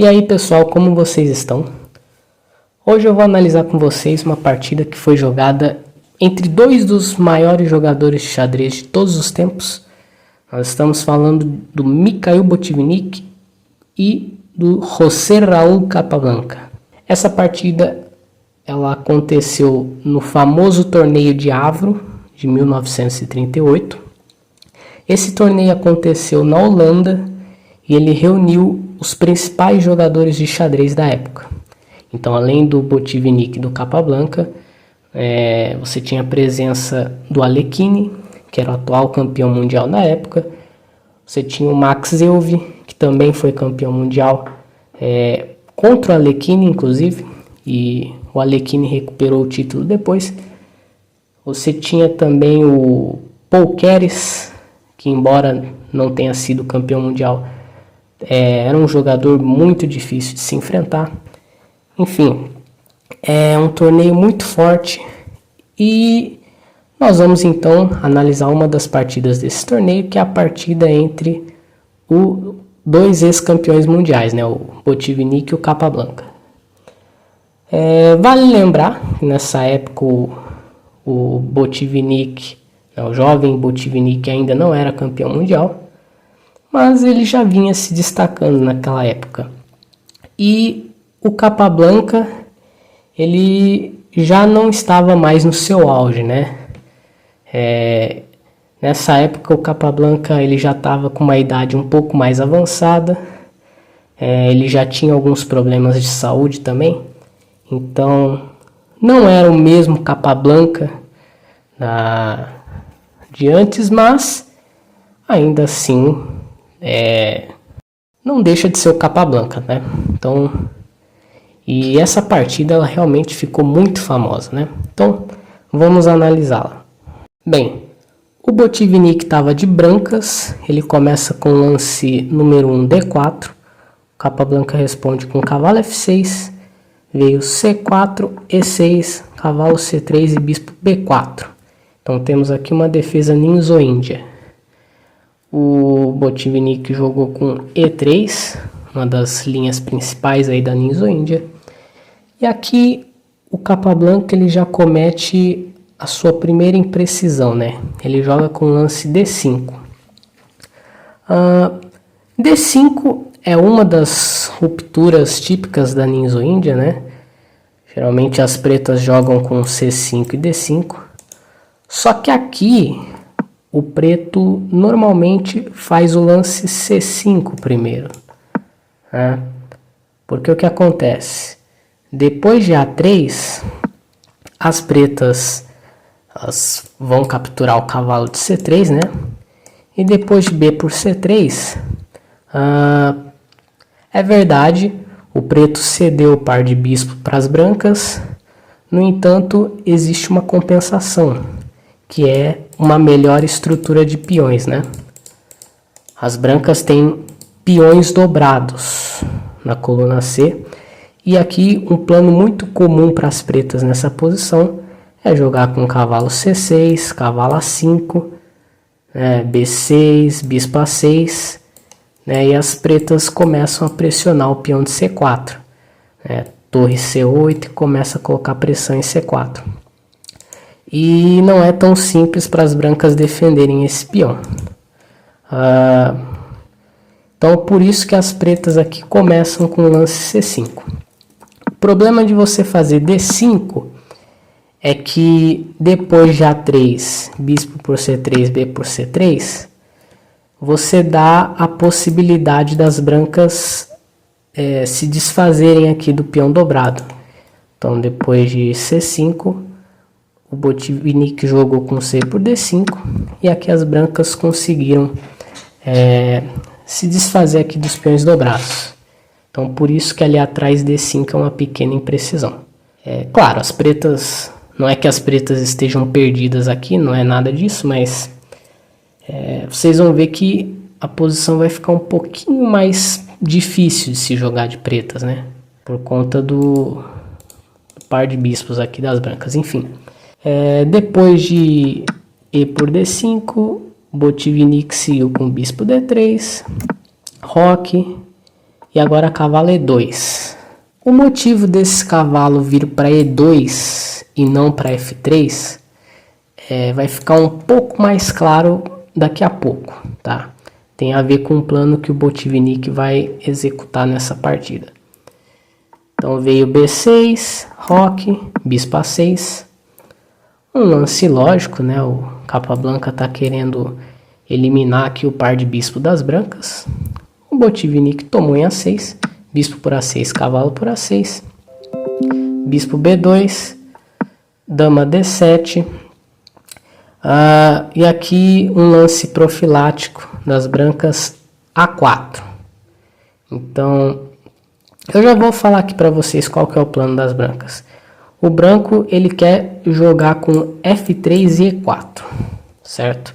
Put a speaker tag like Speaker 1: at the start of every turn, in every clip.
Speaker 1: E aí pessoal, como vocês estão? Hoje eu vou analisar com vocês uma partida que foi jogada entre dois dos maiores jogadores de xadrez de todos os tempos. Nós estamos falando do Mikhail Botvinnik e do José Raúl Capablanca. Essa partida ela aconteceu no famoso torneio de Avro de 1938. Esse torneio aconteceu na Holanda e ele reuniu os principais jogadores de xadrez da época. Então, além do Botvinnik e do Capablanca, você tinha a presença do Alekhine, que era o atual campeão mundial na época. Você tinha o Max Euwe, que também foi campeão mundial, contra o Alekhine, inclusive, e o Alekhine recuperou o título depois. Você tinha também o Paul Keres, que embora não tenha sido campeão mundial, era um jogador muito difícil de se enfrentar. Enfim, é um torneio muito forte e nós vamos então analisar uma das partidas desse torneio, que é a partida entre os dois ex-campeões mundiais, o Botvinnik e o Capablanca. Vale lembrar que nessa época o Botvinnik, o jovem Botvinnik, ainda não era campeão mundial, mas ele já vinha se destacando naquela época. E o Capablanca, ele já não estava mais no seu auge, Nessa época o Capablanca ele já estava com uma idade um pouco mais avançada, ele já tinha alguns problemas de saúde também, então não era o mesmo Capablanca de antes, mas ainda assim não deixa de ser o Capablanca, Então, e essa partida ela realmente ficou muito famosa, Então, vamos analisá-la. Bem, o Botvinnik estava de brancas, ele começa com o lance número 1, D4, o Capablanca responde com cavalo F6, veio C4, E6, cavalo C3 e bispo B4. Então temos aqui uma defesa ninzo-índia. O Botvinnik jogou com E3, uma das linhas principais aí da ninzo-índia. E aqui o Capablanca ele já comete a sua primeira imprecisão, Ele joga com o lance D5. D5 é uma das rupturas típicas da ninzo-índia, Geralmente as pretas jogam com C5 e D5. Só que aqui o preto normalmente faz o lance C5 primeiro. Porque o que acontece? Depois de A3, as pretas elas vão capturar o cavalo de C3, E depois de B por C3, é verdade, o preto cedeu o par de bispo para as brancas. No entanto, existe uma compensação, que é uma melhor estrutura de peões, As brancas têm peões dobrados na coluna C. E aqui um plano muito comum para as pretas nessa posição é jogar com cavalo C6, cavalo A5, B6, bispo A6, e as pretas começam a pressionar o peão de C4, torre C8 e começa a colocar pressão em C4. E não é tão simples para as brancas defenderem esse peão. Então por isso que as pretas aqui começam com o lance C5. O problema de você fazer D5 é que depois de A3, bispo por C3, B por C3, você dá a possibilidade das brancas se desfazerem aqui do peão dobrado. Então depois de C5, o Botvinnik jogou com C por D5 e aqui as brancas conseguiram se desfazer aqui dos peões dobrados. Então por isso que ali atrás D5 é uma pequena imprecisão. Claro, as pretas, não é que as pretas estejam perdidas aqui, não é nada disso, mas vocês vão ver que a posição vai ficar um pouquinho mais difícil de se jogar de pretas, Por conta do par de bispos aqui das brancas, enfim. Depois de E por D5, Botvinnik seguiu com bispo D3, roque, E agora cavalo E2. O motivo desse cavalo vir para E2 e não para F3 vai ficar um pouco mais claro daqui a pouco, tá? Tem a ver com o plano que o Botvinnik vai executar nessa partida. Então veio B6, roque, bispo A6. Um lance lógico, né? O Capablanca está querendo eliminar aqui o par de bispo das brancas. O Botvinnik tomou em A6, bispo por A6, cavalo por A6, bispo B2, dama D7, e aqui um lance profilático das brancas A4. Então, eu já vou falar aqui para vocês qual que é o plano das brancas. O branco, ele quer jogar com F3 e E4, certo?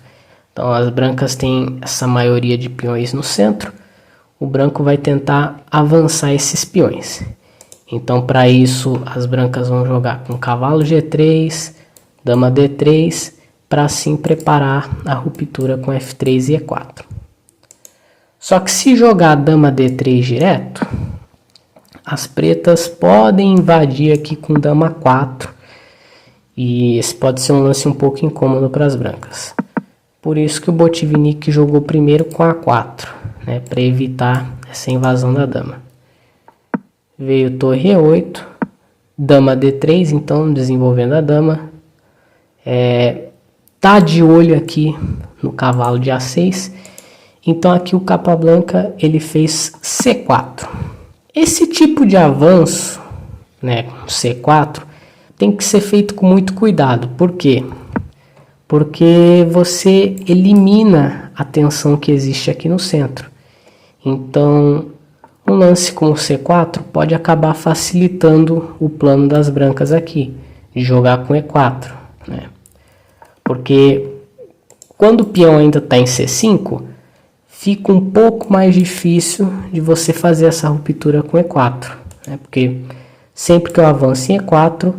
Speaker 1: Então, as brancas têm essa maioria de peões no centro. O branco vai tentar avançar esses peões. Então, para isso, as brancas vão jogar com cavalo G3, dama D3, para assim preparar a ruptura com F3 e E4. Só que se jogar dama D3 direto, as pretas podem invadir aqui com dama 4. E esse pode ser um lance um pouco incômodo para as brancas. Por isso que o Botvinnik jogou primeiro com A4, né, para evitar essa invasão da dama. Veio torre E8, dama D3, então desenvolvendo a dama. Tá de olho aqui no cavalo de A6. Então aqui o Capablanca ele fez C4. Esse tipo de avanço, né, C4, tem que ser feito com muito cuidado. Por quê? Porque você elimina a tensão que existe aqui no centro. Então, um lance com o C4 pode acabar facilitando o plano das brancas aqui, de jogar com E4, né? Porque quando o peão ainda está em C5, fica um pouco mais difícil de você fazer essa ruptura com E4, né? Porque sempre que eu avanço em E4,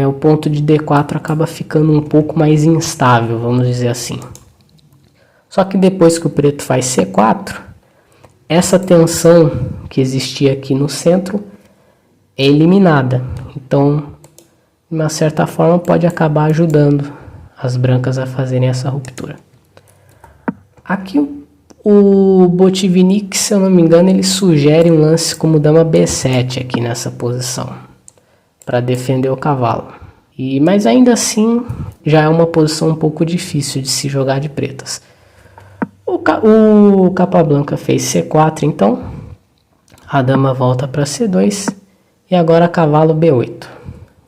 Speaker 1: o ponto de D4 acaba ficando um pouco mais instável, vamos dizer assim. Só que depois que o preto faz C4, essa tensão que existia aqui no centro é eliminada. Então, de uma certa forma, pode acabar ajudando as brancas a fazerem essa ruptura. Aqui o Botvinnik, se eu não me engano, ele sugere um lance como dama B7 aqui nessa posição, para defender o cavalo. Mas ainda assim, já é uma posição um pouco difícil de se jogar de pretas. O Capablanca fez C4, então a dama volta para C2 e agora cavalo B8.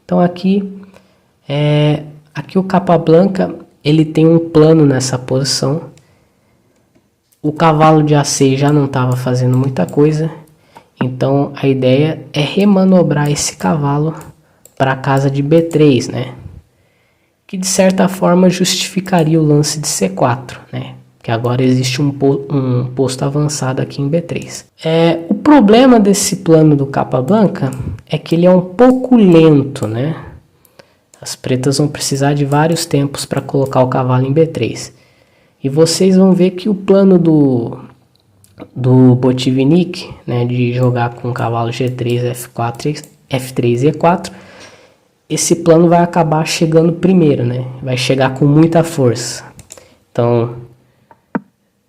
Speaker 1: Então aqui o Capablanca ele tem um plano nessa posição. O cavalo de A6 já não estava fazendo muita coisa, então a ideia é remanobrar esse cavalo para a casa de B3, né? Que de certa forma justificaria o lance de C4, né? Que agora existe um posto avançado aqui em B3. O problema desse plano do Capablanca é que ele é um pouco lento, né? As pretas vão precisar de vários tempos para colocar o cavalo em B3. E vocês vão ver que o plano do Botvinnik, né, de jogar com cavalo G3, F4, F3 e E4, esse plano vai acabar chegando primeiro, né? Vai chegar com muita força. Então,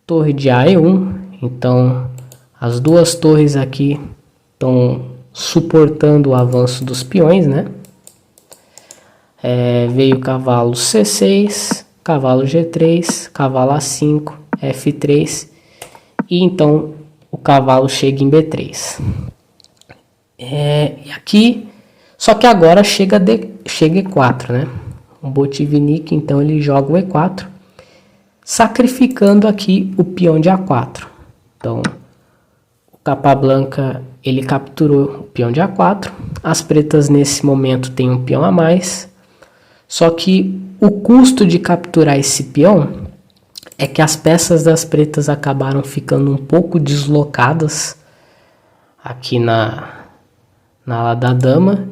Speaker 1: torre de A E1. Então, as duas torres aqui estão suportando o avanço dos peões, né? Veio cavalo C6, cavalo G3, cavalo A5, F3. E então, o cavalo chega em B3. E aqui... Só que agora chega E4, né? O Botvinnik, então, ele joga o E4, sacrificando aqui o peão de A4. Então, o Capablanca, ele capturou o peão de A4. As pretas, nesse momento, têm um peão a mais. Só que o custo de capturar esse peão é que as peças das pretas acabaram ficando um pouco deslocadas aqui na ala da dama.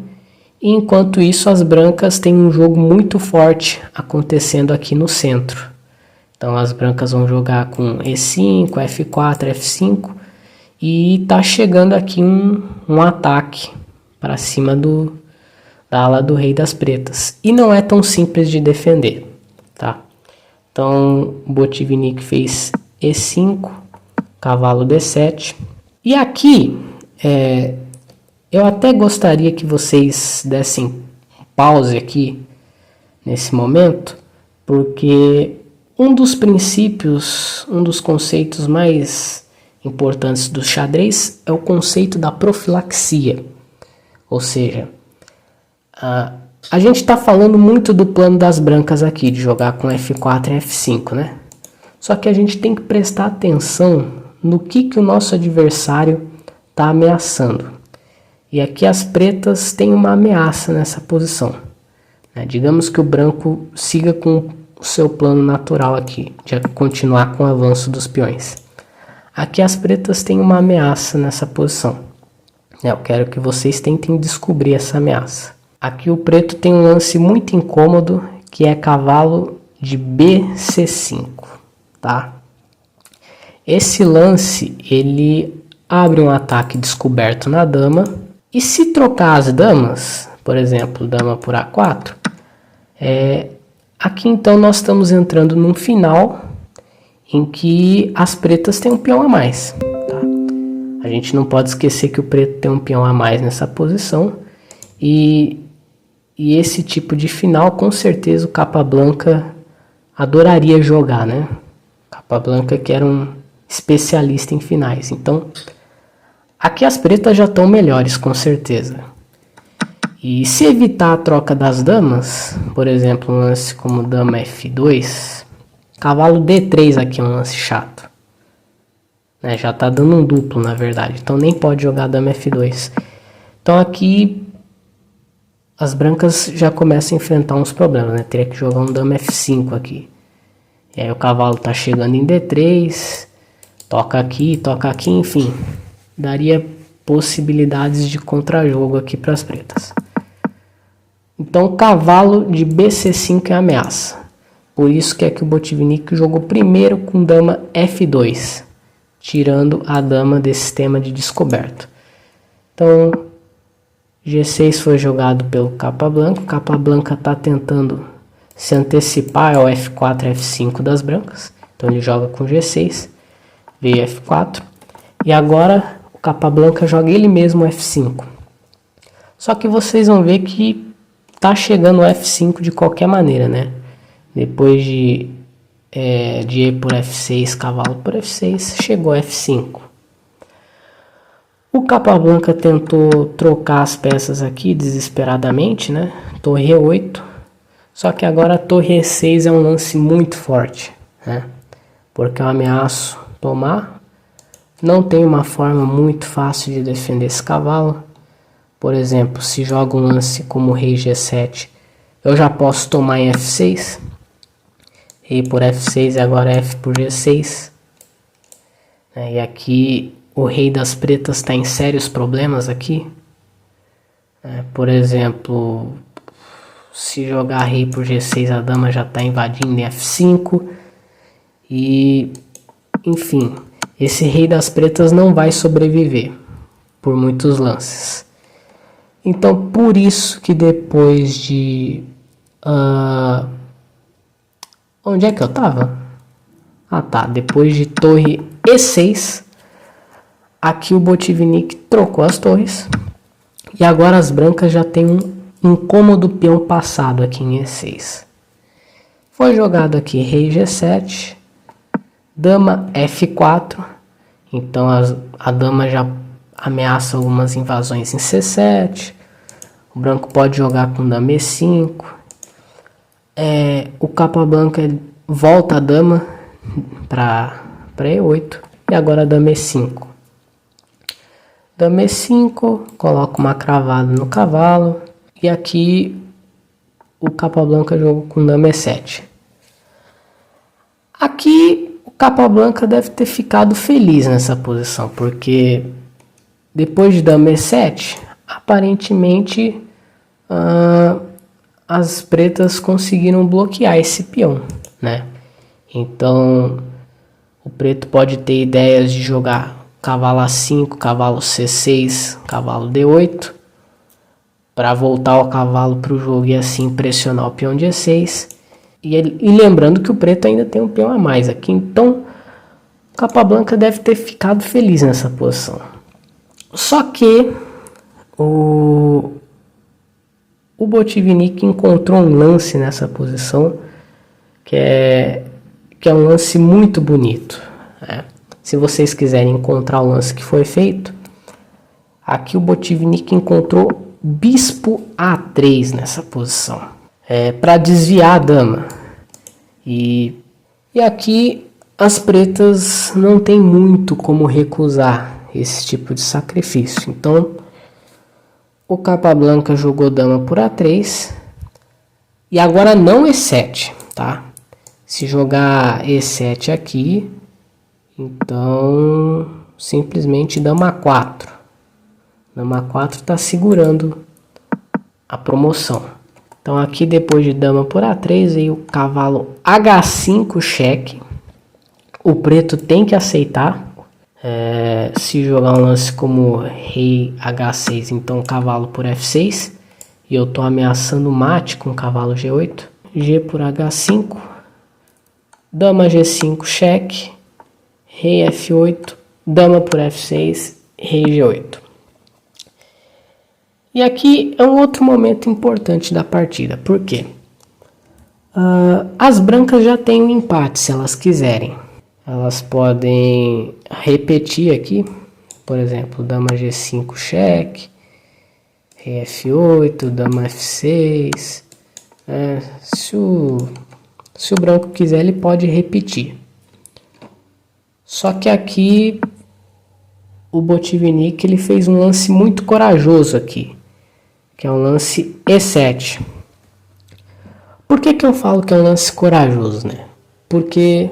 Speaker 1: Enquanto isso, as brancas têm um jogo muito forte acontecendo aqui no centro. Então, as brancas vão jogar com E5, F4, F5. E tá chegando aqui um ataque para cima da ala do rei das pretas. E não é tão simples de defender, tá? Então, o Botvinnik fez E5, cavalo D7. E aqui, eu até gostaria que vocês dessem pause aqui, nesse momento, porque um dos princípios, um dos conceitos mais importantes do xadrez é o conceito da profilaxia. Ou seja, a gente está falando muito do plano das brancas aqui, de jogar com F4 e F5, né? Só que a gente tem que prestar atenção no que o nosso adversário está ameaçando. E aqui as pretas têm uma ameaça nessa posição, né? Digamos que o branco siga com o seu plano natural aqui, de continuar com o avanço dos peões. Aqui as pretas têm uma ameaça nessa posição. Eu quero que vocês tentem descobrir essa ameaça. Aqui o preto tem um lance muito incômodo, que é cavalo de BC5, tá? Esse lance, ele abre um ataque descoberto na dama, e se trocar as damas, por exemplo, dama por A4, aqui então nós estamos entrando num final em que as pretas têm um peão a mais, tá? A gente não pode esquecer que o preto tem um peão a mais nessa posição, e esse tipo de final, com certeza, o Capablanca adoraria jogar, né? Capablanca que era um especialista em finais. Então, aqui as pretas já estão melhores, com certeza. E se evitar a troca das damas, por exemplo, um lance como dama F2, cavalo D3 aqui é um lance chato, né? Já está dando um duplo, na verdade. Então, nem pode jogar dama F2. Então, aqui as brancas já começam a enfrentar uns problemas, né? Teria que jogar um dama F5 aqui. E aí o cavalo tá chegando em D3, toca aqui, enfim. Daria possibilidades de contrajogo aqui para as pretas. Então cavalo de BC5 é ameaça. Por isso que o Botvinnik jogou primeiro com dama F2, tirando a dama desse sistema de descoberto. Então G6 foi jogado pelo Capablanca. O Capablanca está tentando se antecipar ao F4 e F5 das brancas. Então ele joga com G6, veio F4. E agora o Capablanca joga ele mesmo F5. Só que vocês vão ver que tá chegando o F5 de qualquer maneira, né? Depois de E por F6, cavalo por F6, chegou F5. O Capablanca tentou trocar as peças aqui desesperadamente, né? Torre E8. Só que agora a torre E6 é um lance muito forte, né? Porque eu ameaço tomar. Não tem uma forma muito fácil de defender esse cavalo. Por exemplo, se joga um lance como rei G7, eu já posso tomar em F6. Rei por F6 e agora F por G6. E aqui o rei das pretas está em sérios problemas aqui. Por exemplo, se jogar rei por G6, a dama já está invadindo em F5. E, enfim, esse rei das pretas não vai sobreviver por muitos lances. Então, por isso que depois de... onde é que eu estava? Ah, tá. Depois de torre E6... Aqui o Botvinnik trocou as torres. E agora as brancas já tem um incômodo peão passado aqui em E6. Foi jogado aqui rei G7. Dama F4. Então a dama já ameaça algumas invasões em C7. O branco pode jogar com dama E5. O Capablanca volta a dama para E8. E agora a dama E5. Dama E5, coloca uma cravada no cavalo. E aqui o Capablanca jogou com dama E7. Aqui o Capablanca deve ter ficado feliz nessa posição, porque depois de dama E7, aparentemente as pretas conseguiram bloquear esse peão, né? Então o preto pode ter ideias de jogar cavalo A5, cavalo C6, cavalo D8, para voltar o cavalo para o jogo e assim pressionar o peão de E6. E lembrando que o preto ainda tem um peão a mais aqui, então o Capablanca deve ter ficado feliz nessa posição. Só que o Botvinnik encontrou um lance nessa posição que é um lance muito bonito, né? Se vocês quiserem encontrar o lance que foi feito, aqui o Botvinnik encontrou bispo A3 nessa posição, para desviar a dama. E aqui as pretas não tem muito como recusar esse tipo de sacrifício. Então o Capablanca jogou dama por A3 e agora não E7, tá? Se jogar E7 aqui, então simplesmente dama A4. Dama A4 está segurando a promoção. Então aqui depois de dama por A3 veio o cavalo H5 cheque. O preto tem que aceitar. Se jogar um lance como rei H6, então cavalo por F6. E eu estou ameaçando mate com cavalo G8. G por H5. Dama G5 cheque. Rei F8. Dama por F6. Rei G8. E aqui é um outro momento importante da partida. Por quê? As brancas já têm um empate se elas quiserem. Elas podem repetir aqui. Por exemplo, dama G5 cheque. Rei F8, dama F6. Se o branco quiser, ele pode repetir. Só que aqui o Botvinnik ele fez um lance muito corajoso aqui, que é um lance E7. Por que eu falo que é um lance corajoso, né? Porque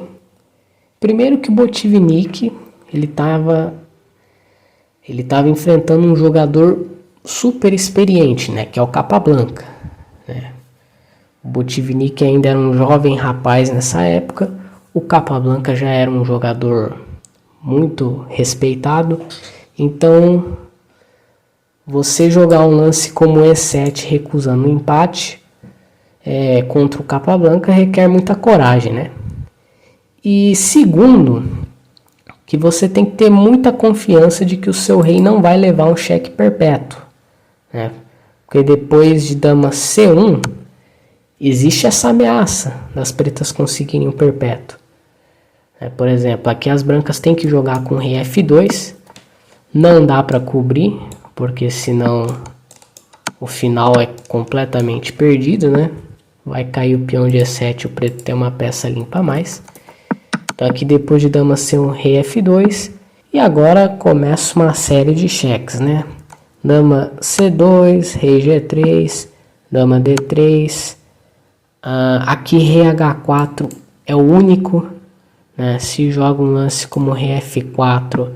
Speaker 1: primeiro que o Botvinnik ele estava enfrentando um jogador super experiente, né? Que é o Capablanca, né? O Botvinnik ainda era um jovem rapaz nessa época. O Capablanca já era um jogador muito respeitado. Então você jogar um lance como E7 recusando um empate contra o Capablanca requer muita coragem, né? E segundo, que você tem que ter muita confiança de que o seu rei não vai levar um cheque perpétuo, né? Porque depois de dama C1 existe essa ameaça das pretas conseguirem um perpétuo. Por exemplo, aqui as brancas têm que jogar com rei F2. Não dá para cobrir, porque senão o final é completamente perdido, né? Vai cair o peão de E7, o preto tem uma peça limpa a mais. Então aqui depois de dama C1, rei F2. E agora começa uma série de cheques, né? Dama C2, rei G3, dama D3. Aqui rei H4 é o único, né? Se joga um lance como rei F4,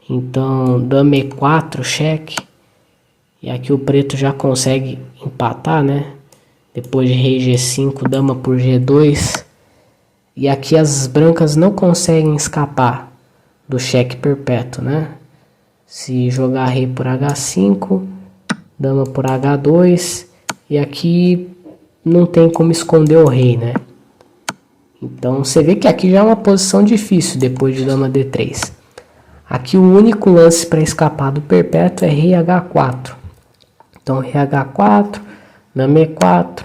Speaker 1: então dama E4 cheque. E aqui o preto já consegue empatar, né? Depois de rei G5, dama por G2. E aqui as brancas não conseguem escapar do cheque perpétuo, né? Se jogar rei por H5, dama por H2. E aqui não tem como esconder o rei, né? Então você vê que aqui já é uma posição difícil depois de dama D3. Aqui o único lance para escapar do perpétuo é rei H4. Então rei H4, dama E4,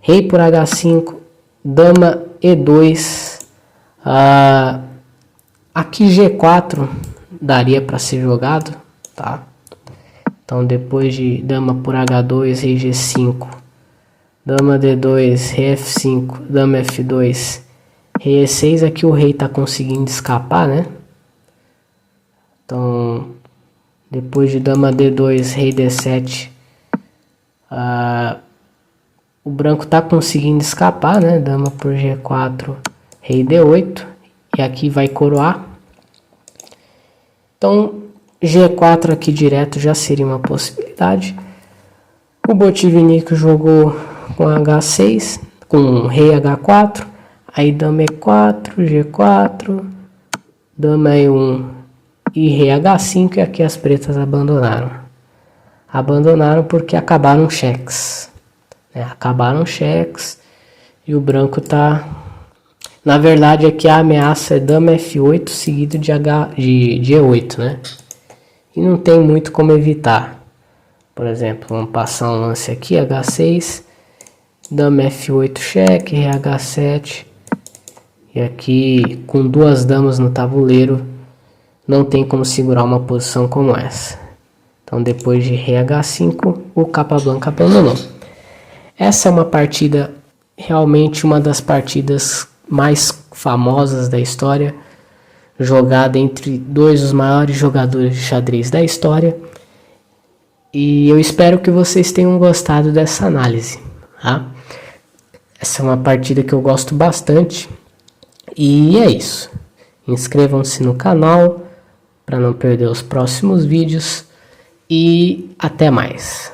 Speaker 1: rei por H5, dama E2. Aqui G4 daria para ser jogado, tá? Então depois de dama por H2, rei G5, dama D2, rei F5, dama F2, rei E6. Aqui o rei está conseguindo escapar, né? Então depois de dama D2, rei D7, o branco está conseguindo escapar, né? Dama por G4, rei D8. E aqui vai coroar. Então G4 aqui direto já seria uma possibilidade. O Botvinnik jogou com H6, com rei H4. Aí dama E4, G4, dama E1, e rei H5, e aqui as pretas abandonaram. Abandonaram porque acabaram cheques. Acabaram cheques e o branco tá... Na verdade aqui a ameaça é dama F8 seguido de E8, né? E não tem muito como evitar. Por exemplo, vamos passar um lance aqui, H6, dama F8 cheque, rei H7. E aqui com duas damas no tabuleiro não tem como segurar uma posição como essa. Então depois de rei H5 o Capablanca abandonou. Essa é uma partida, realmente uma das partidas mais famosas da história, jogada entre dois dos maiores jogadores de xadrez da história. E eu espero que vocês tenham gostado dessa análise, tá? Essa é uma partida que eu gosto bastante. E é isso. Inscrevam-se no canal para não perder os próximos vídeos. E até mais.